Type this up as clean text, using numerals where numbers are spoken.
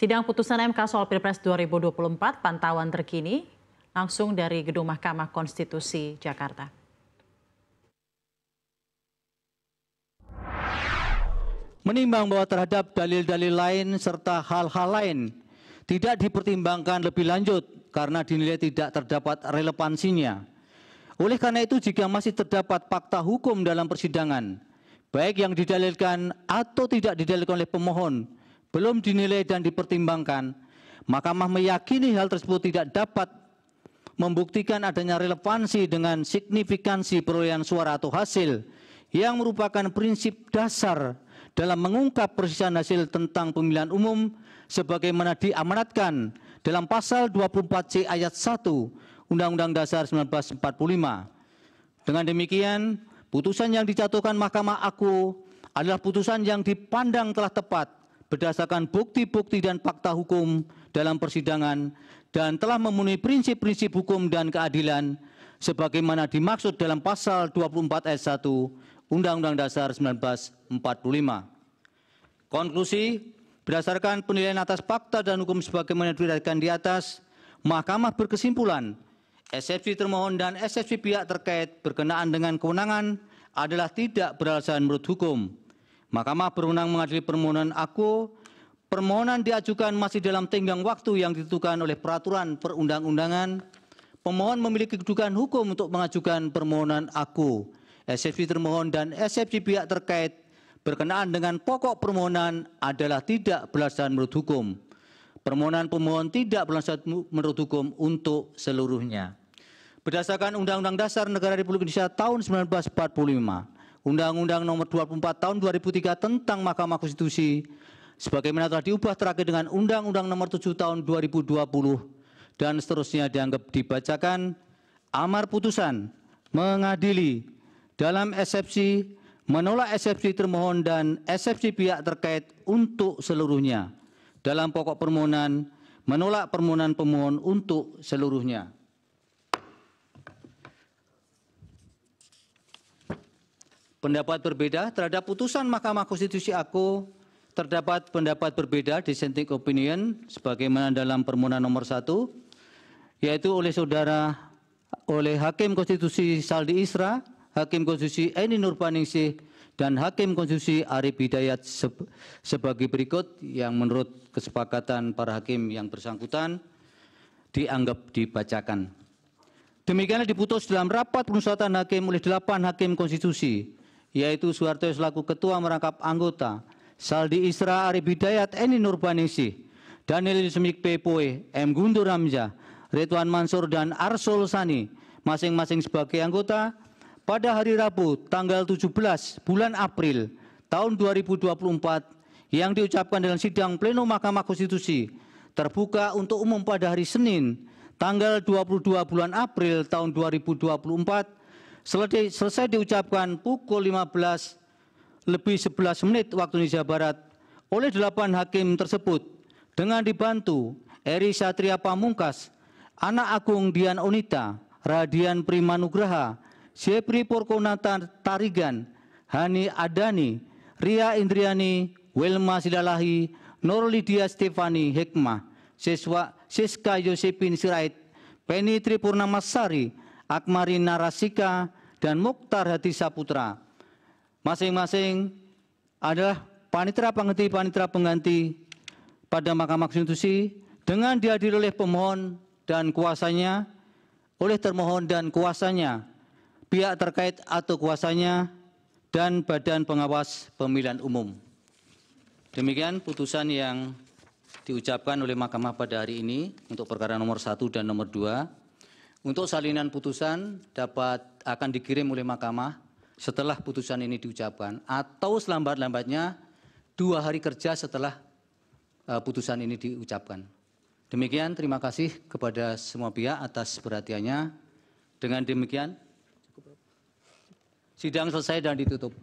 Sidang putusan MK soal Pilpres 2024, pantauan terkini langsung dari Gedung Mahkamah Konstitusi Jakarta. Menimbang bahwa terhadap dalil-dalil lain serta hal-hal lain tidak dipertimbangkan lebih lanjut karena dinilai tidak terdapat relevansinya. Oleh karena itu, jika masih terdapat fakta hukum dalam persidangan, baik yang didalilkan atau tidak didalilkan oleh pemohon, belum dinilai dan dipertimbangkan, Mahkamah meyakini hal tersebut tidak dapat membuktikan adanya relevansi dengan signifikansi perolehan suara atau hasil yang merupakan prinsip dasar dalam mengungkap perselisihan hasil tentang pemilihan umum sebagaimana diamanatkan dalam pasal 24C ayat 1 Undang-Undang Dasar 1945. Dengan demikian, putusan yang dijatuhkan Mahkamah Aku adalah putusan yang dipandang telah tepat berdasarkan bukti-bukti dan fakta hukum dalam persidangan dan telah memenuhi prinsip-prinsip hukum dan keadilan sebagaimana dimaksud dalam pasal 24 ayat 1 Undang-Undang Dasar 1945. Konklusi, berdasarkan penilaian atas fakta dan hukum sebagaimana diuraikan di atas, Mahkamah berkesimpulan eksepsi termohon dan eksepsi pihak terkait berkenaan dengan kewenangan adalah tidak beralasan menurut hukum. Mahkamah berwenang mengadili permohonan Aku. Permohonan diajukan masih dalam tenggang waktu yang ditentukan oleh peraturan perundang-undangan. Pemohon memiliki kedudukan hukum untuk mengajukan permohonan Aku. Eksepsi termohon dan eksepsi pihak terkait berkenaan dengan pokok permohonan adalah tidak beralasan menurut hukum. Permohonan pemohon tidak beralasan menurut hukum untuk seluruhnya. Berdasarkan Undang-Undang Dasar Negara Republik Indonesia tahun 1945, Undang-Undang Nomor 24 Tahun 2003 tentang Mahkamah Konstitusi, sebagaimana telah diubah terakhir dengan Undang-Undang Nomor 7 Tahun 2020 dan seterusnya dianggap dibacakan, amar putusan mengadili dalam eksepsi, menolak eksepsi termohon dan eksepsi pihak terkait untuk seluruhnya. Dalam pokok permohonan, menolak permohonan pemohon untuk seluruhnya. Pendapat berbeda terhadap putusan Mahkamah Konstitusi Aku, terdapat pendapat berbeda dissenting opinion sebagaimana dalam permohonan nomor 1, yaitu oleh Hakim Konstitusi Saldi Isra, Hakim Konstitusi Eni Nurbaningsih, dan Hakim Konstitusi Arif Hidayat sebagai berikut yang menurut kesepakatan para hakim yang bersangkutan dianggap dibacakan. Demikianlah diputus dalam rapat permusyawaratan hakim oleh 8 hakim konstitusi, yaitu Soeharto selaku Ketua Merangkap Anggota, Saldi Isra, Arif Hidayat, Eni Nurbaningsih, Daniel Yusmik Pepoe, M. Guntur Hamzah, Ridwan Mansur, dan Arsul Sani, masing-masing sebagai anggota, pada hari Rabu tanggal 17 bulan April tahun 2024 yang diucapkan dalam sidang pleno Mahkamah Konstitusi terbuka untuk umum pada hari Senin tanggal 22 bulan April tahun 2024 selesai diucapkan pukul 15:11 waktu Indonesia Barat oleh 8 hakim tersebut dengan dibantu Eri Satria Pamungkas, Anak Agung Dian Onita, Radian Primanugraha, Sepri Porkonata Tarigan, Hani Adani, Ria Indriani, Wilma Silalahi, Nur Lydia Stefani Hikmah, Siska Yosepin Sirait, Penny Tripurnamasari, Akmari Narasika, dan Mukhtar Hati Saputra. Masing-masing adalah panitera pengganti pada Mahkamah Konstitusi dengan dihadiri oleh pemohon dan kuasanya, oleh termohon dan kuasanya, pihak terkait atau kuasanya, dan Badan Pengawas Pemilihan Umum. Demikian putusan yang diucapkan oleh Mahkamah pada hari ini untuk perkara nomor 1 dan nomor 2. Untuk salinan putusan akan dikirim oleh Mahkamah setelah putusan ini diucapkan atau selambat-lambatnya 2 hari kerja setelah putusan ini diucapkan. Demikian, terima kasih kepada semua pihak atas perhatiannya. Dengan demikian, sidang selesai dan ditutup.